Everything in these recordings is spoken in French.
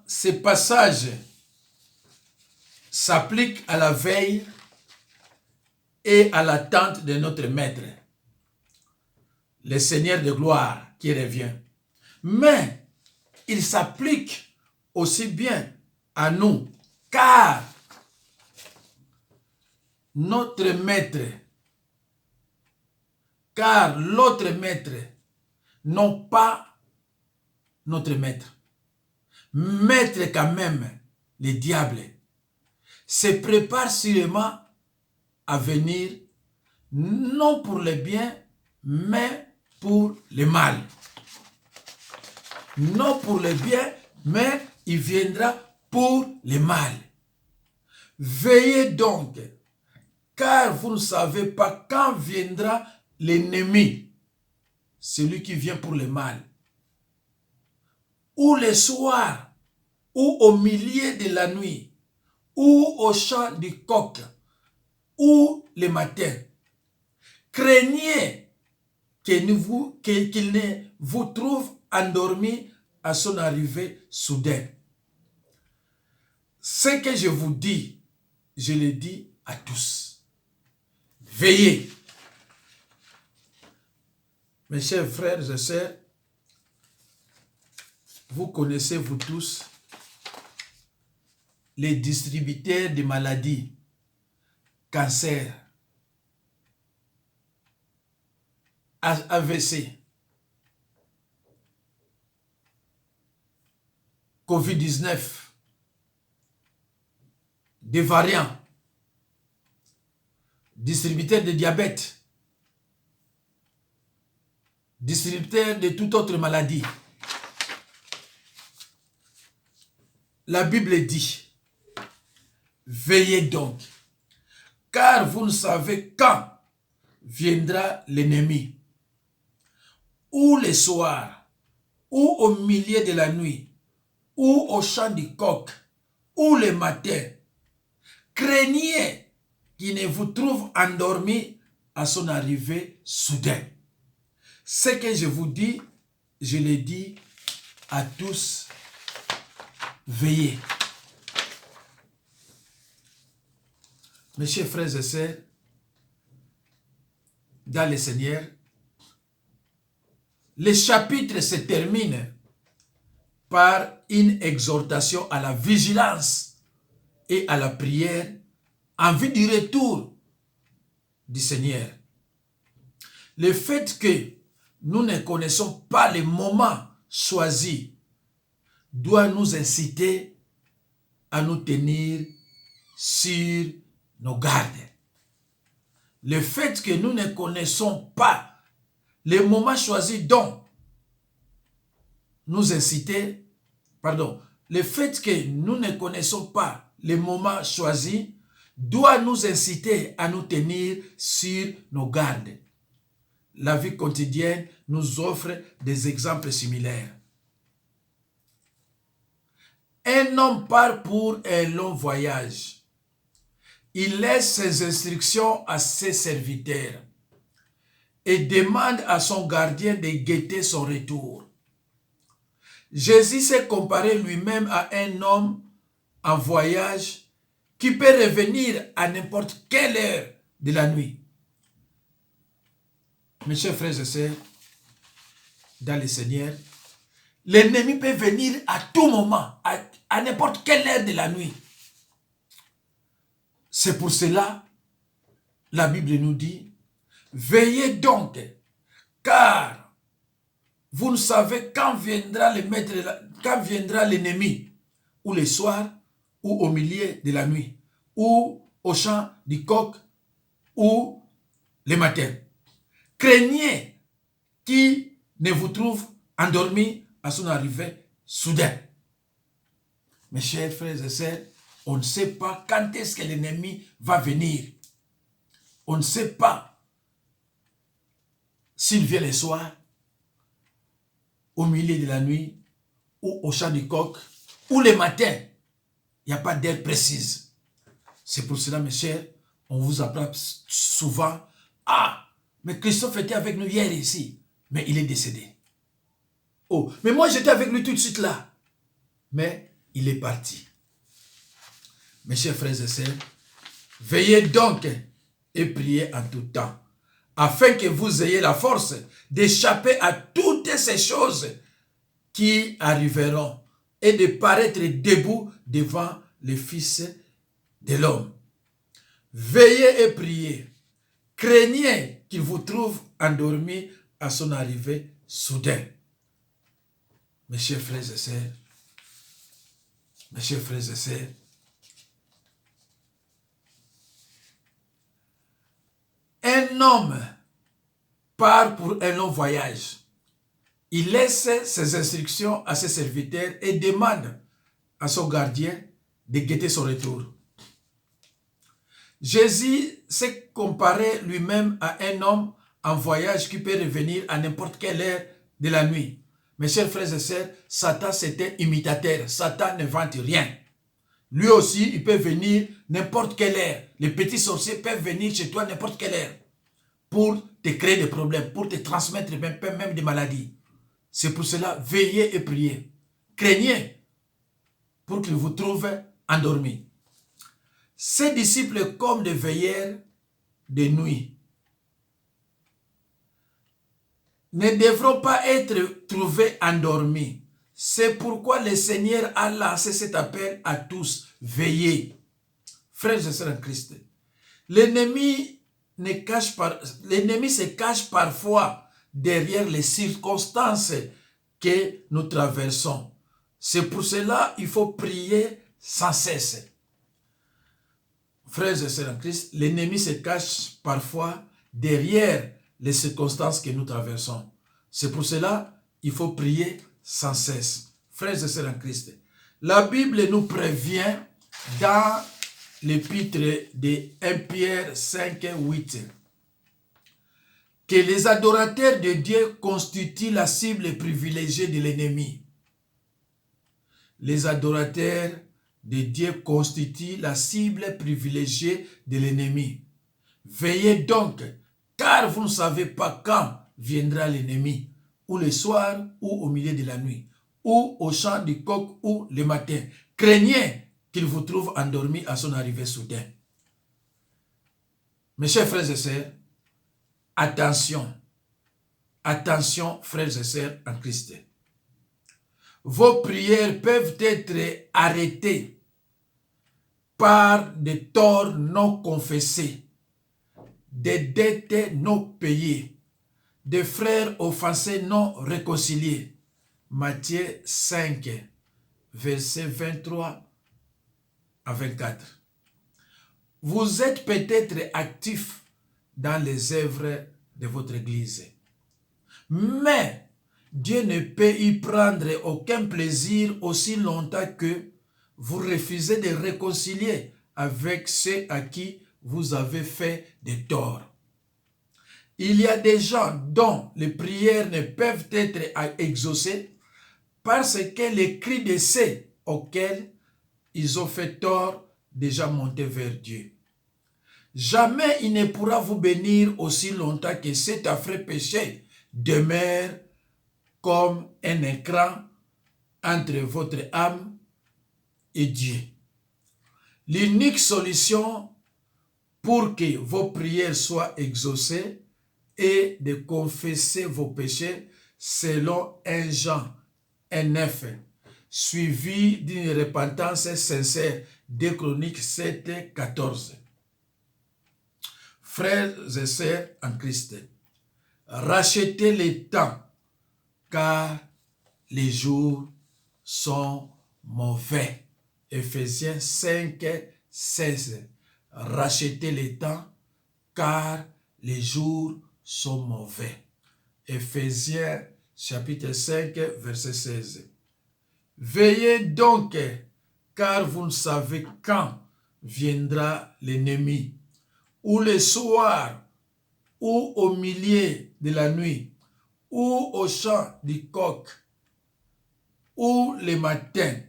Ces passages s'appliquent à la veille et à l'attente de notre Maître, le Seigneur de gloire qui revient. Mais il s'applique aussi bien à nous, car notre Maître, car l'autre Maître, non pas notre Maître, Maître quand même, le diable, se prépare sûrement à venir, non pour le bien, mais pour le mal. Non pour le bien, mais il viendra pour le mal. Veillez donc, car vous ne savez pas quand viendra l'ennemi, celui qui vient pour le mal, ou le soir, ou au milieu de la nuit, ou au chant du coq, ou le matin. Craignez qu'il ne vous trouve endormi à son arrivée soudaine. Ce que je vous dis, je le dis à tous. Veillez. Mes chers frères et sœurs, vous connaissez vous tous les distributeurs de maladies, cancer, AVC, COVID-19, des variants, distributeurs de diabète, distributeurs de toute autre maladie. La Bible dit, veillez donc, car vous ne savez quand viendra l'ennemi, ou le soir, ou au milieu de la nuit, ou au chant du coq, ou le matin. Craignez qu'il ne vous trouve endormi à son arrivée soudaine. Ce que je vous dis, je le dis à tous, veillez. Mes chers frères et sœurs, dans le Seigneur, le chapitre se termine par une exhortation à la vigilance et à la prière en vue du retour du Seigneur. Le fait que nous ne connaissons pas le moment choisi doit nous inciter à nous tenir sur nos gardes. Le fait que nous ne connaissons pas le moment choisi dont nous inciter, le fait que nous ne connaissons pas le moment choisi doit nous inciter à nous tenir sur nos gardes. La vie quotidienne nous offre des exemples similaires. Un homme part pour un long voyage. Il laisse ses instructions à ses serviteurs et demande à son gardien de guetter son retour. Jésus s'est comparé lui-même à un homme en voyage qui peut revenir à n'importe quelle heure de la nuit. Mes chers frères et sœurs, dans le Seigneur, l'ennemi peut venir à tout moment, à n'importe quelle heure de la nuit. C'est pour cela, la Bible nous dit, veillez donc, car vous ne savez quand viendra l'ennemi, ou le soir, ou au milieu de la nuit, ou au chant du coq, ou le matin. Craignez qui ne vous trouve endormi à son arrivée soudaine. Mes chers frères et sœurs, on ne sait pas quand est-ce que l'ennemi va venir. On ne sait pas s'il vient le soir, au milieu de la nuit, ou au chant du coq, ou le matin. Il n'y a pas d'heure précise. C'est pour cela, mes chers, on vous apprend souvent, ah, mais Christophe était avec nous hier ici, mais il est décédé. Oh, mais moi j'étais avec lui tout de suite là. mais il est parti. Mes chers frères et sœurs, veillez donc et priez en tout temps, afin que vous ayez la force d'échapper à toutes ces choses qui arriveront et de paraître debout devant le Fils de l'homme. Veillez et priez. Craignez qu'il vous trouve endormi à son arrivée soudaine. Mes chers frères et sœurs, mes chers frères et sœurs, un homme part pour un long voyage. Il laisse ses instructions à ses serviteurs et demande à son gardien de guetter son retour. Jésus s'est comparé lui-même à un homme en voyage qui peut revenir à n'importe quelle heure de la nuit. Mes chers frères et sœurs, Satan c'était imitateur. Satan ne vante rien. Lui aussi, il peut venir n'importe quelle heure. Les petits sorciers peuvent venir chez toi n'importe quelle heure pour te créer des problèmes, pour te transmettre même des maladies. C'est pour cela, veillez et priez. Craignez pour qu'il vous trouve endormi. Ses disciples, comme des veilleurs de nuit, ne devront pas être trouvés endormis. C'est pourquoi le Seigneur a lancé cet appel à tous. Veillez. Frères et sœurs en Christ, l'ennemi se cache parfois derrière les circonstances que nous traversons. C'est pour cela qu'il faut prier sans cesse. Frères et sœurs en Christ, l'ennemi se cache parfois derrière les circonstances que nous traversons. C'est pour cela qu'il faut prier sans cesse. Frères et sœurs en Christ, la Bible nous prévient dans l'épître de 1 Pierre 5, 8 que les adorateurs de Dieu constituent la cible privilégiée de l'ennemi. Les adorateurs de Dieu constituent la cible privilégiée de l'ennemi. Veillez donc, car vous ne savez pas quand viendra l'ennemi, ou le soir, ou au milieu de la nuit, ou au chant du coq, ou le matin. Craignez qu'il vous trouve endormi à son arrivée soudaine. Mes chers frères et sœurs, attention, attention frères et sœurs en Christ. Vos prières peuvent être arrêtées par des torts non confessés, des dettes non payées, des frères offensés non réconciliés. Matthieu 5, versets 23 à 24. Vous êtes peut-être actifs dans les œuvres de votre Église, mais Dieu ne peut y prendre aucun plaisir aussi longtemps que vous refusez de réconcilier avec ceux à qui vous avez fait des torts. Il y a des gens dont les prières ne peuvent être exaucées parce que les cris de ceux auxquels ils ont fait tort déjà monté vers Dieu. Jamais il ne pourra vous bénir aussi longtemps que cet affreux péché demeure comme un écran entre votre âme et Dieu. L'unique solution pour que vos prières soient exaucées est de confesser vos péchés selon 1 Jean 1,9, suivi d'une repentance sincère. 2 Chroniques 7, 14. Frères et sœurs en Christ, rachetez le temps, car les jours sont mauvais. Ephésiens 5, 16. Rachetez le temps, car les jours sont mauvais. Ephésiens chapitre 5, verset 16. Veillez donc, car vous ne savez quand viendra l'ennemi, ou le soir, ou au milieu de la nuit, ou au chant du coq, ou le matin.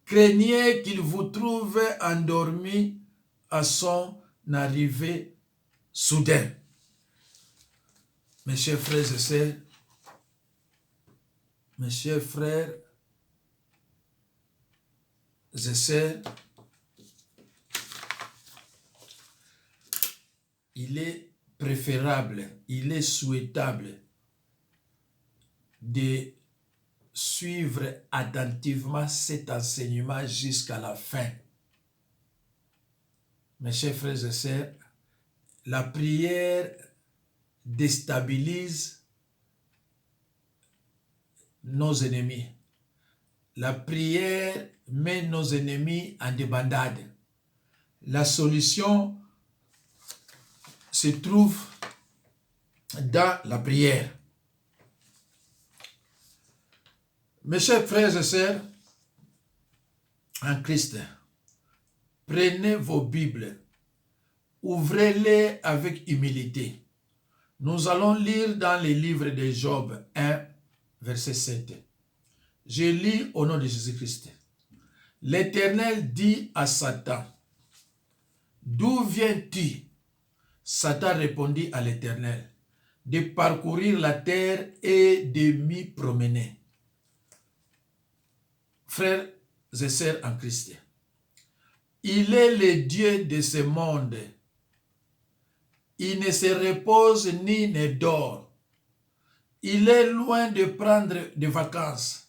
Craignez qu'il vous trouve endormi à son arrivée soudaine. Mes chers frères et sœurs, mes chers frères et sœurs, il est préférable, il est souhaitable de suivre attentivement cet enseignement jusqu'à la fin. Mes chers frères et sœurs, la prière déstabilise nos ennemis. La prière met nos ennemis en débandade. La solution se trouve dans la prière. Mes chers frères et sœurs, en Christ, prenez vos Bibles, ouvrez-les avec humilité. Nous allons lire dans le livre de Job 1, verset 7. Je lis au nom de Jésus-Christ. L'Éternel dit à Satan, « D'où viens-tu » Satan répondit à l'Éternel, « De parcourir la terre et de m'y promener. » Frères et sœurs en Christ, il est le Dieu de ce monde. Il ne se repose ni ne dort. Il est loin de prendre des vacances.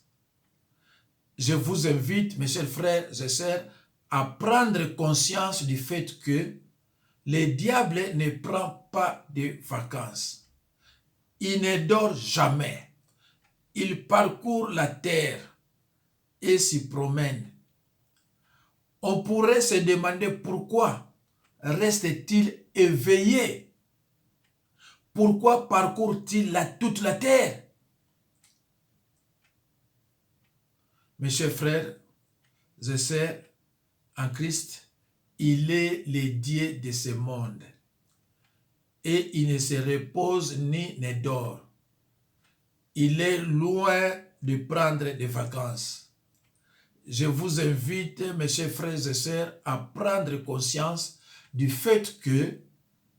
Je vous invite, mes chers frères et sœurs, à prendre conscience du fait que le diable ne prend pas de vacances. Il ne dort jamais. Il parcourt la terre et s'y promène. On pourrait se demander pourquoi reste-t-il éveillé? Pourquoi parcourt-il toute la terre? Mes chers frères et sœurs en Christ, il est le Dieu de ce monde et il ne se repose ni ne dort. Il est loin de prendre des vacances. Je vous invite, mes chers frères et sœurs, à prendre conscience du fait que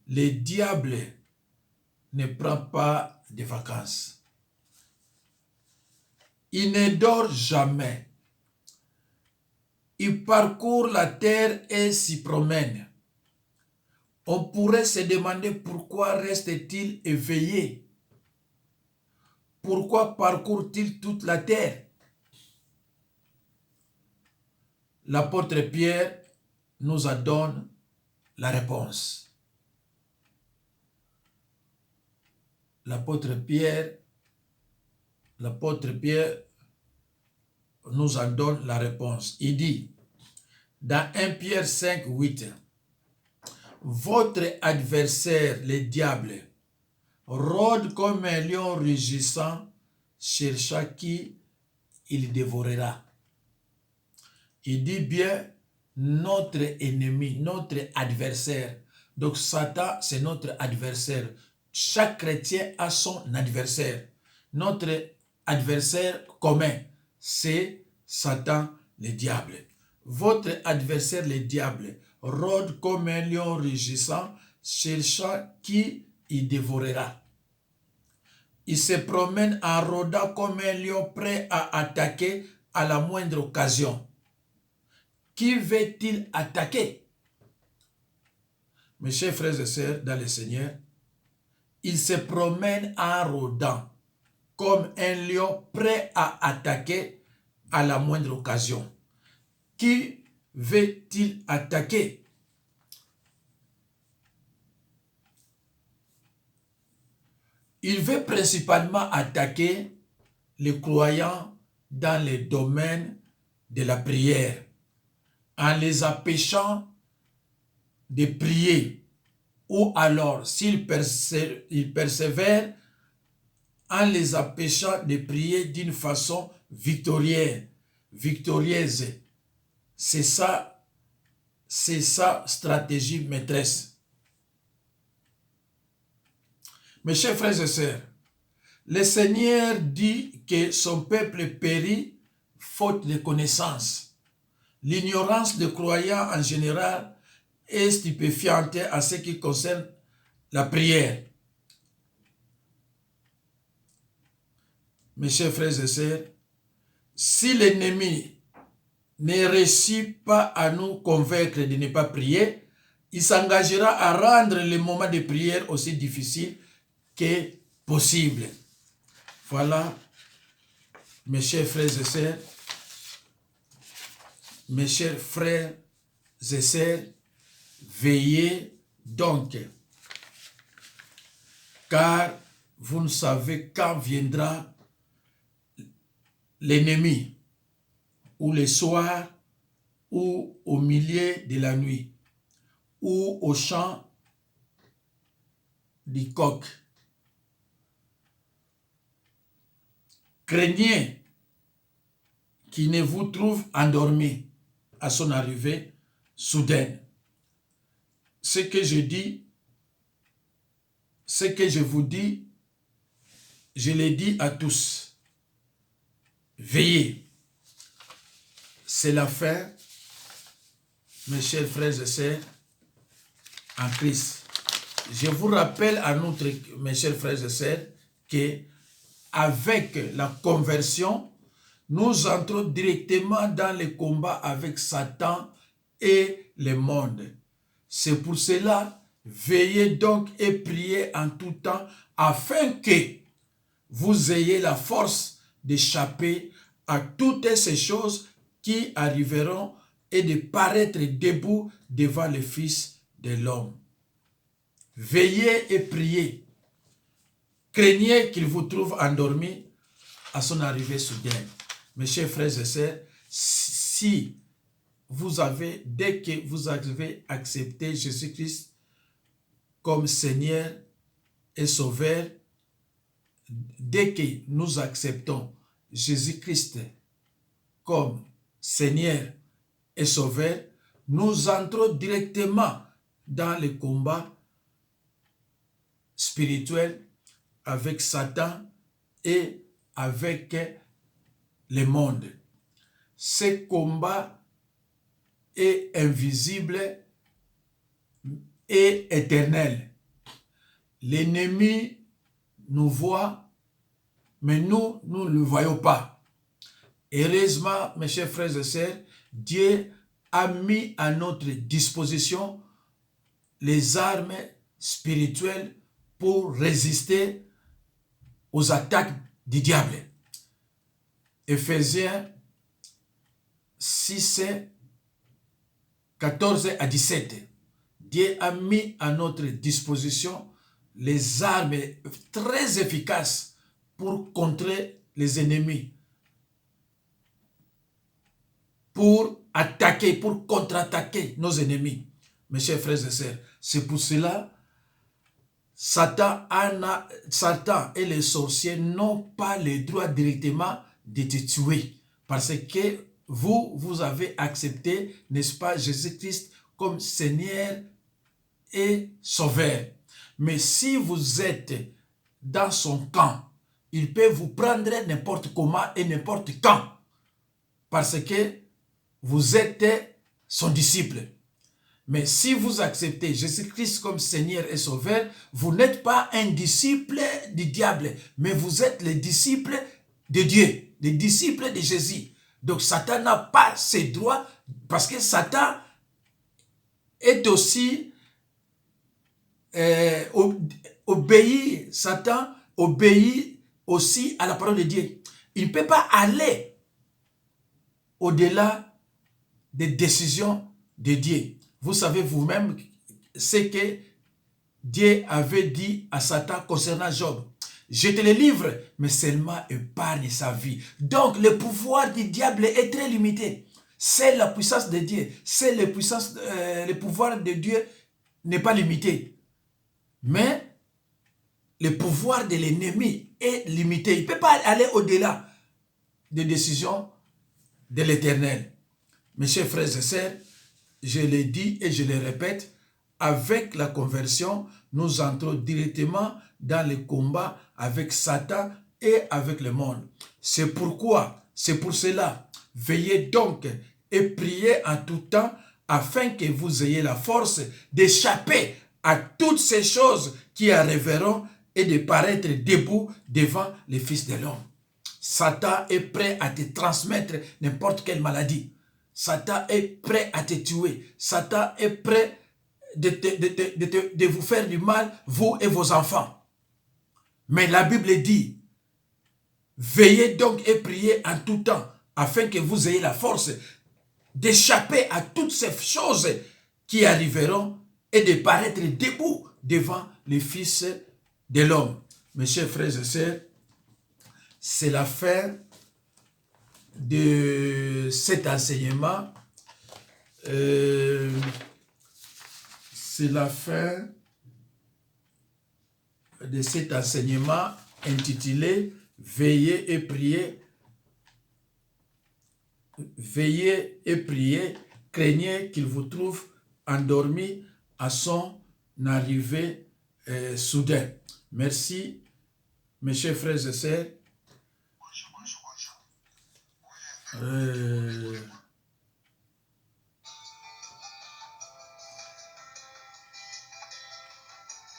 le diable ne prend pas de vacances. Il ne dort jamais. Il parcourt la terre et s'y promène. On pourrait se demander pourquoi reste-t-il éveillé? Pourquoi parcourt-il toute la terre? L'apôtre Pierre nous donne la réponse. L'apôtre Pierre nous en donne la réponse. Il dit, dans 1 Pierre 5, 8, « Votre adversaire, le diable, rôde comme un lion rugissant, cherchant qui il dévorera. » Il dit bien notre ennemi, notre adversaire. Donc Satan, c'est notre adversaire. Chaque chrétien a son adversaire. Notre adversaire commun, c'est Satan, le diable. Votre adversaire, le diable, rôde comme un lion rugissant, cherchant qui il dévorera. Il se promène en rôdant comme un lion prêt à attaquer à la moindre occasion. Qui veut-il attaquer? Mes chers frères et sœurs dans le Seigneur, il se promène en rôdant comme un lion prêt à attaquer à la moindre occasion. Qui veut-il attaquer? Il veut principalement attaquer les croyants dans le domaine de la prière, en les empêchant de prier, ou alors s'ils persévèrent, en les empêchant de prier d'une façon victorieuse. C'est sa stratégie maîtresse. Mes chers frères et sœurs, le Seigneur dit que son peuple périt faute de connaissance. L'ignorance des croyants en général est stupéfiante en ce qui concerne la prière. Mes chers frères et sœurs, si l'ennemi ne réussit pas à nous convaincre de ne pas prier, il s'engagera à rendre les moments de prière aussi difficiles que possible. Voilà, mes chers frères et sœurs, mes chers frères et sœurs, veillez donc, car vous ne savez quand viendra l'ennemi, ou le soir, ou au milieu de la nuit, ou au chant du coq. Craignez qu'il ne vous trouve endormi à son arrivée soudaine. Ce que je dis, ce que je vous dis, je le dis à tous. Veillez. C'est la fin, mes chers frères et sœurs, en Christ. Je vous rappelle à notre, mes chers frères et sœurs, que avec la conversion, nous entrons directement dans le combat avec Satan et le monde. C'est pour cela, veillez donc et priez en tout temps afin que vous ayez la force d'échapper à toutes ces choses qui arriveront et de paraître debout devant le Fils de l'homme. Veillez et priez. Craignez qu'il vous trouve endormi à son arrivée soudaine. Mes chers frères et sœurs, si vous avez, dès que vous avez accepté Jésus-Christ comme Seigneur et Sauveur, dès que nous acceptons Jésus-Christ comme Seigneur et Sauveur, nous entrons directement dans le combat spirituel avec Satan et avec le monde. Ce combat est invisible et éternel. L'ennemi nous voit, mais nous ne le voyons pas. Heureusement, mes chers frères et sœurs, Dieu a mis à notre disposition les armes spirituelles pour résister aux attaques du diable. Éphésiens 6, 14 à 17. Dieu a mis à notre disposition les armes très efficaces pour contrer les ennemis, pour attaquer, pour contre-attaquer nos ennemis. Mes chers frères et sœurs, c'est pour cela Satan et les sorciers n'ont pas le droit directement de te tuer. Parce que vous avez accepté, n'est-ce pas, Jésus-Christ comme Seigneur et Sauveur. Mais si vous êtes dans son camp, il peut vous prendre n'importe comment et n'importe quand. Parce que vous êtes son disciple. Mais si vous acceptez Jésus-Christ comme Seigneur et Sauveur, vous n'êtes pas un disciple du diable, mais vous êtes le disciple de Dieu, le disciple de Jésus. Donc Satan n'a pas ses droits, parce que Satan est aussi Satan obéit aussi à la parole de Dieu. Il ne peut pas aller au-delà des décisions de Dieu. Vous savez vous-même ce que Dieu avait dit à Satan concernant Job. Je te le livre, mais seulement épargne sa vie. Donc le pouvoir du diable est très limité. C'est la puissance de Dieu. C'est le pouvoir de Dieu n'est pas limité. Mais le pouvoir de l'ennemi est limité. Il ne peut pas aller au-delà des décisions de l'Éternel. Mes chers frères et sœurs, je le dis et je le répète, avec la conversion, nous entrons directement dans le combat avec Satan et avec le monde. C'est pourquoi, c'est pour cela, veillez donc et priez en tout temps afin que vous ayez la force d'échapper à toutes ces choses qui arriveront et de paraître debout devant les fils de l'homme. Satan est prêt à te transmettre n'importe quelle maladie. Satan est prêt à te tuer. Satan est prêt de vous faire du mal, vous et vos enfants. Mais la Bible dit, veillez donc et priez en tout temps, afin que vous ayez la force d'échapper à toutes ces choses qui arriveront et de paraître debout devant les fils de l'homme. Mes chers frères et sœurs, c'est la fin de cet enseignement. C'est la fin de cet enseignement intitulé « Veillez et priez ». Veillez et priez, craignez qu'il vous trouve endormi à son arrivée soudain. Merci, mes chers frères et sœurs.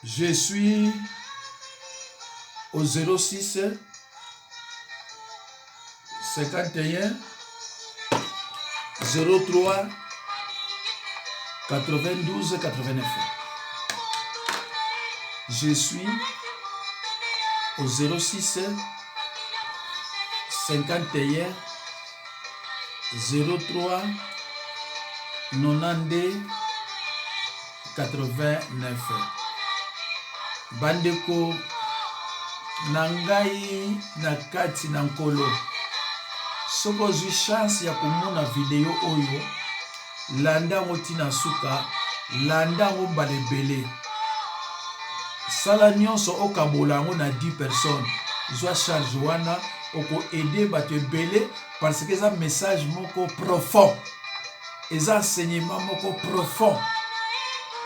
Je suis au 06 51 03 92 89. Je suis au 06 51 03 92 89. Bandeko nangai na kati na nkolo. Soko zwi chance ya komona video oyo, landa ngotina suka, landa ngo balebele. Sala nyonso okabola ngo na 10 personnes. Zwa charge wana oko aider bato ebele parce que ça message moko profond. Eza enseignement moko profond.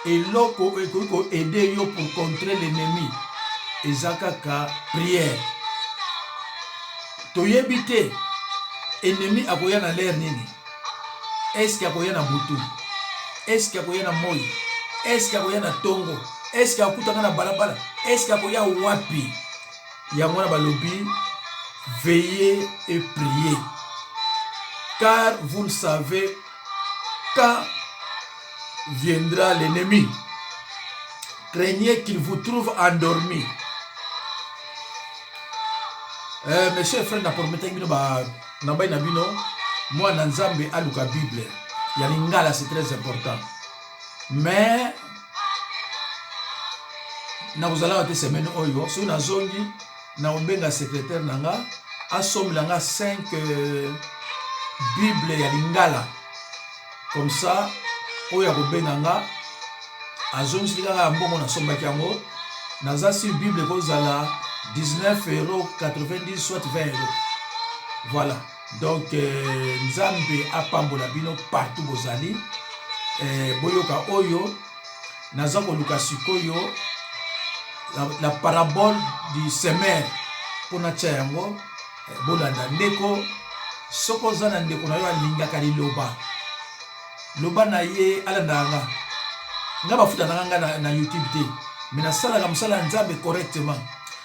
Et loko eko aider yo pour contrer l'ennemi. Eza kaka prière. Toyebite ennemi akoya na l'air nini? Est-ce akoya na butu? Est-ce akoya na moi? Est-ce akoya na tongo? Est-ce akutana na balabala? Est-ce akoya wapi? Yamona balobi, veillez et priez. Car vous le savez, quand viendra l'ennemi, craignez qu'il vous trouve endormi. Mes chers frères, na prometaki bino ba nabai na bino moi na nzambe aluka Bible. Ya lingala c'est très important. Mais na uzala te semaine oyo so na zongi na ombenga secrétaire nanga asomela nga 5 Bible ya lingala. Comme ça oyo akobenga nga azongi kaka mbongo na sombaki yango naza sur Bible kozala 19,90 € soit 20 €. Voilà. Donc nzambe apambola bino partout bozali. Boyoka oyo naza koluka sikoyo la parabole du semeur pona tia yango bolanda ndeko soko zana ndeko na yo alingaka liloba loba na ye alandanga nga bafuta nanga na YouTube te mais nasalaka mosala nzambe correctement.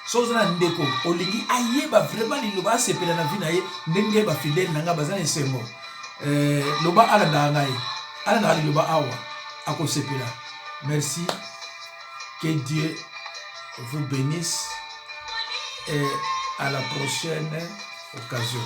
So zana ndeko olingi ayeba vraiment liloba asepela na vie na ye ndenge ba fidèle nanga bazana esengo loba alandanga ye alandanga liloba awa akosepela. Merci, que Dieu vous bénisse et à la prochaine occasion.